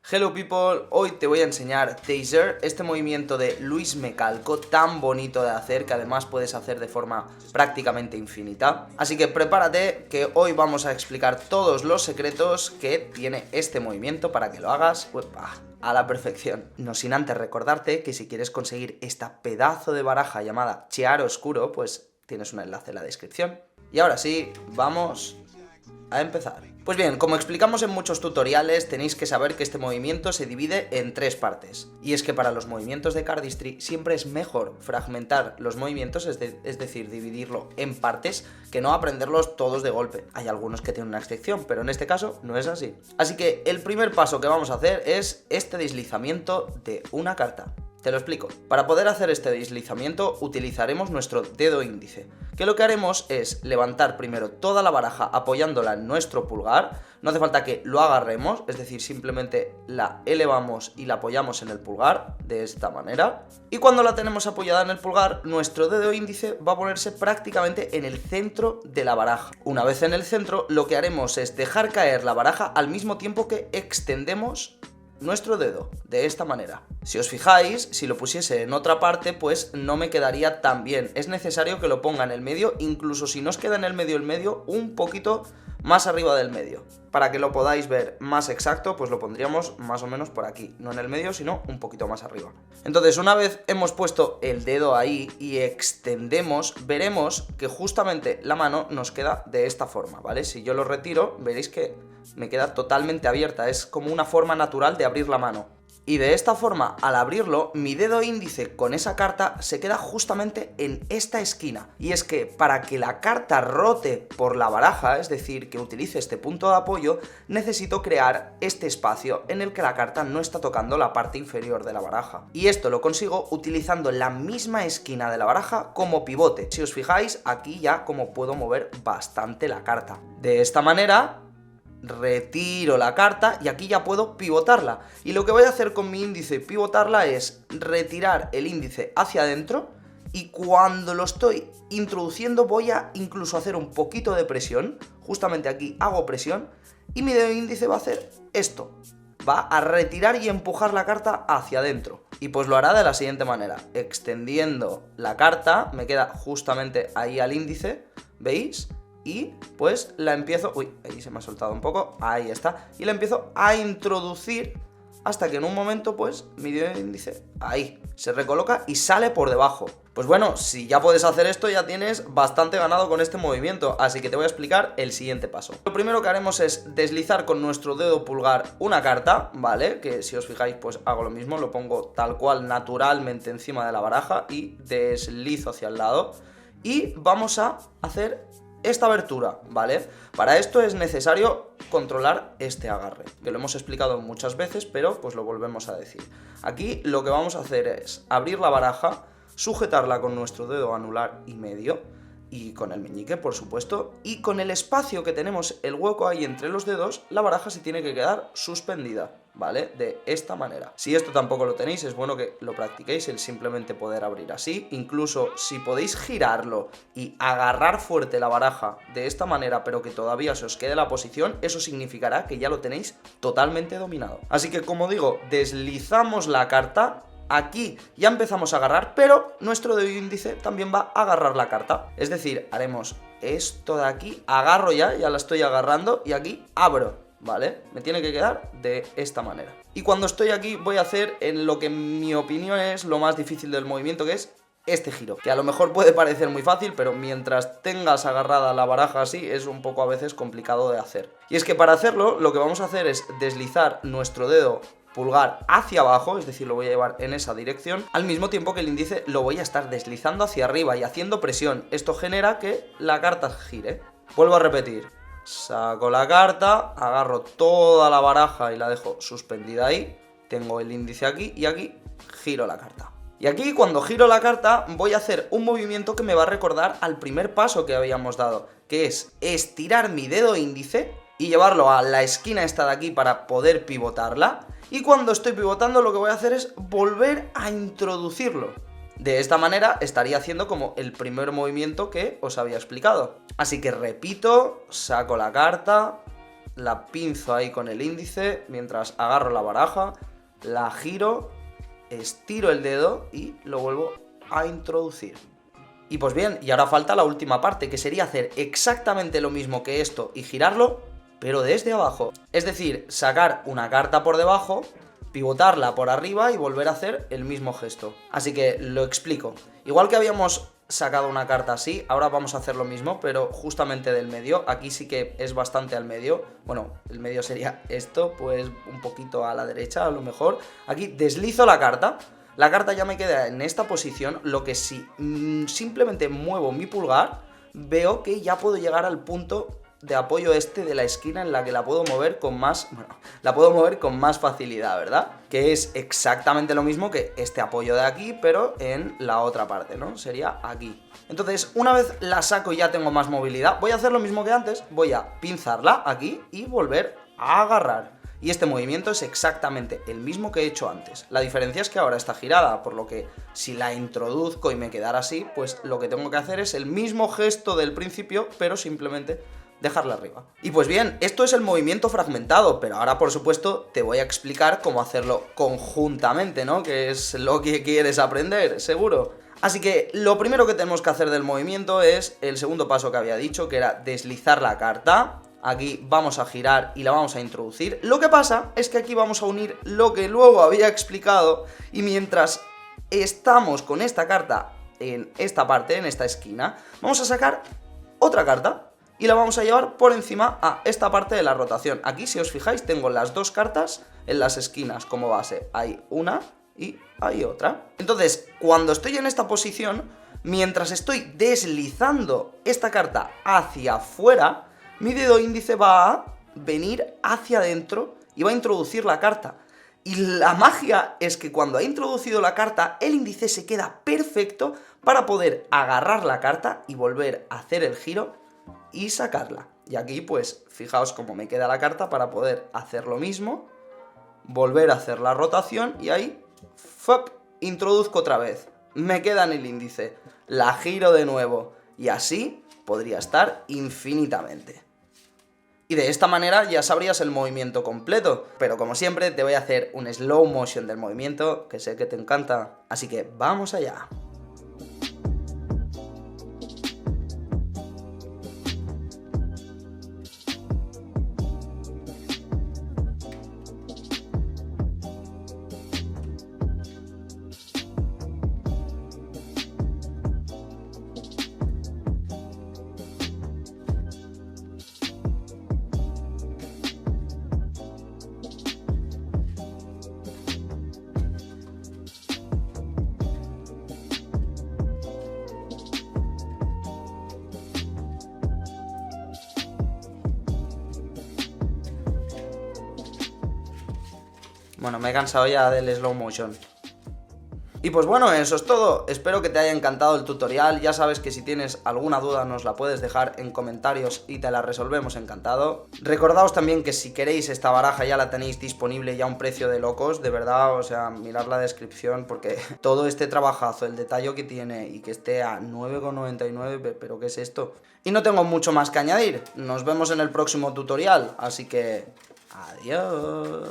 Hello people, hoy te voy a enseñar Taser, este movimiento de Luis Mecalco tan bonito de hacer que además puedes hacer de forma prácticamente infinita. Así que prepárate que hoy vamos a explicar todos los secretos que tiene este movimiento para que lo hagas a la perfección. No sin antes recordarte que si quieres conseguir esta pedazo de baraja llamada Chiaroscuro, pues tienes un enlace en la descripción. Y ahora sí, vamos a empezar. Pues bien, como explicamos en muchos tutoriales, tenéis que saber que este movimiento se divide en tres partes. Y es que para los movimientos de cardistry siempre es mejor fragmentar los movimientos, es decir, dividirlo en partes, que no aprenderlos todos de golpe. Hay algunos que tienen una excepción, pero en este caso no es así. Así que el primer paso que vamos a hacer es este deslizamiento de una carta. Te lo explico. Para poder hacer este deslizamiento utilizaremos nuestro dedo índice, que lo que haremos es levantar primero toda la baraja apoyándola en nuestro pulgar. No hace falta que lo agarremos, es decir, simplemente la elevamos y la apoyamos en el pulgar de esta manera. Y cuando la tenemos apoyada en el pulgar, nuestro dedo índice va a ponerse prácticamente en el centro de la baraja. Una vez en el centro, lo que haremos es dejar caer la baraja al mismo tiempo que extendemos nuestro dedo, de esta manera. Si os fijáis, si lo pusiese en otra parte, pues no me quedaría tan bien. Es necesario que lo ponga en el medio, incluso si no os queda en el medio, un poquito más arriba del medio. Para que lo podáis ver más exacto, pues lo pondríamos más o menos por aquí. No en el medio, sino un poquito más arriba. Entonces, una vez hemos puesto el dedo ahí y extendemos, veremos que justamente la mano nos queda de esta forma, ¿vale? Si yo lo retiro, veréis que me queda totalmente abierta. Es como una forma natural de abrir la mano. Y de esta forma, al abrirlo, mi dedo índice con esa carta se queda justamente en esta esquina. Y es que para que la carta rote por la baraja, es decir, que utilice este punto de apoyo, necesito crear este espacio en el que la carta no está tocando la parte inferior de la baraja. Y esto lo consigo utilizando la misma esquina de la baraja como pivote. Si os fijáis, aquí ya como puedo mover bastante la carta. De esta manera retiro la carta y aquí ya puedo pivotarla. Y lo que voy a hacer con mi índice pivotarla es retirar el índice hacia adentro y cuando lo estoy introduciendo voy a incluso hacer un poquito de presión. Justamente aquí hago presión y mi dedo índice va a hacer esto. Va a retirar y empujar la carta hacia adentro. Y pues lo hará de la siguiente manera. Extendiendo la carta, me queda justamente ahí al índice, ¿veis? Y pues la empiezo, ahí se me ha soltado un poco, ahí está, y la empiezo a introducir hasta que en un momento pues mi dedo índice ahí se recoloca y sale por debajo. Pues bueno, si ya puedes hacer esto ya tienes bastante ganado con este movimiento, así que te voy a explicar el siguiente paso. Lo primero que haremos es deslizar con nuestro dedo pulgar una carta, ¿vale? Que si os fijáis pues hago lo mismo, lo pongo tal cual naturalmente encima de la baraja y deslizo hacia el lado y vamos a hacer esta abertura, ¿vale? Para esto es necesario controlar este agarre, que lo hemos explicado muchas veces, pero pues lo volvemos a decir. Aquí lo que vamos a hacer es abrir la baraja, sujetarla con nuestro dedo anular y medio, y con el meñique, por supuesto, y con el espacio que tenemos, el hueco ahí entre los dedos, la baraja se tiene que quedar suspendida, ¿vale? De esta manera. Si esto tampoco lo tenéis, es bueno que lo practiquéis, el simplemente poder abrir así. Incluso si podéis girarlo y agarrar fuerte la baraja de esta manera, pero que todavía se os quede la posición, eso significará que ya lo tenéis totalmente dominado. Así que, como digo, deslizamos la carta. Aquí ya empezamos a agarrar, pero nuestro dedo índice también va a agarrar la carta. Es decir, haremos esto de aquí, agarro ya la estoy agarrando y aquí abro, ¿vale? Me tiene que quedar de esta manera. Y cuando estoy aquí voy a hacer en lo que en mi opinión es lo más difícil del movimiento, que es este giro, que a lo mejor puede parecer muy fácil, pero mientras tengas agarrada la baraja así es un poco a veces complicado de hacer. Y es que para hacerlo lo que vamos a hacer es deslizar nuestro dedo pulgar hacia abajo, es decir, lo voy a llevar en esa dirección, al mismo tiempo que el índice lo voy a estar deslizando hacia arriba y haciendo presión. Esto genera que la carta gire. Vuelvo a repetir, saco la carta, agarro toda la baraja y la dejo suspendida ahí, tengo el índice aquí y aquí giro la carta. Y aquí cuando giro la carta voy a hacer un movimiento que me va a recordar al primer paso que habíamos dado, que es estirar mi dedo índice y llevarlo a la esquina esta de aquí para poder pivotarla. Y cuando estoy pivotando lo que voy a hacer es volver a introducirlo. De esta manera estaría haciendo como el primer movimiento que os había explicado. Así que repito, saco la carta, la pinzo ahí con el índice mientras agarro la baraja, la giro, estiro el dedo y lo vuelvo a introducir. Y pues bien, y ahora falta la última parte, que sería hacer exactamente lo mismo que esto y girarlo, pero desde abajo. Es decir, sacar una carta por debajo, pivotarla por arriba y volver a hacer el mismo gesto. Así que lo explico. Igual que habíamos sacado una carta así, ahora vamos a hacer lo mismo, pero justamente del medio. Aquí sí que es bastante al medio. Bueno, el medio sería esto, pues un poquito a la derecha a lo mejor. Aquí deslizo la carta. La carta ya me queda en esta posición, lo que si simplemente muevo mi pulgar, veo que ya puedo llegar al punto de apoyo este de la esquina en la que la puedo mover con más, la puedo mover con más facilidad, ¿verdad? Que es exactamente lo mismo que este apoyo de aquí, pero en la otra parte, ¿no? Sería aquí. Entonces, una vez la saco y ya tengo más movilidad, voy a hacer lo mismo que antes, voy a pinzarla aquí y volver a agarrar. Y este movimiento es exactamente el mismo que he hecho antes. La diferencia es que ahora está girada, por lo que si la introduzco y me quedara así, pues lo que tengo que hacer es el mismo gesto del principio, pero simplemente dejarla arriba. Y pues bien, esto es el movimiento fragmentado, pero ahora por supuesto te voy a explicar cómo hacerlo conjuntamente, ¿no? Que es lo que quieres aprender, seguro. Así que lo primero que tenemos que hacer del movimiento es el segundo paso que había dicho, que era deslizar la carta. Aquí vamos a girar y la vamos a introducir. Lo que pasa es que aquí vamos a unir lo que luego había explicado, y mientras estamos con esta carta en esta parte, en esta esquina, vamos a sacar otra carta y la vamos a llevar por encima a esta parte de la rotación. Aquí, si os fijáis, tengo las dos cartas en las esquinas como base. Hay una y hay otra. Entonces, cuando estoy en esta posición, mientras estoy deslizando esta carta hacia afuera, mi dedo índice va a venir hacia adentro y va a introducir la carta. Y la magia es que cuando ha introducido la carta, el índice se queda perfecto para poder agarrar la carta y volver a hacer el giro y sacarla. Y aquí pues fijaos cómo me queda la carta para poder hacer lo mismo, volver a hacer la rotación y ahí ¡fup! Introduzco otra vez, me queda en el índice, la giro de nuevo y así podría estar infinitamente. Y de esta manera ya sabrías el movimiento completo, pero como siempre te voy a hacer un slow motion del movimiento, que sé que te encanta, así que vamos allá. Bueno, me he cansado ya del slow motion. Y pues bueno, eso es todo. Espero que te haya encantado el tutorial. Ya sabes que si tienes alguna duda nos la puedes dejar en comentarios y te la resolvemos encantado. Recordaos también que si queréis esta baraja ya la tenéis disponible ya a un precio de locos, de verdad, o sea, mirad la descripción porque todo este trabajazo, el detalle que tiene y que esté a 9,99, pero ¿qué es esto? Y no tengo mucho más que añadir. Nos vemos en el próximo tutorial, así que adiós.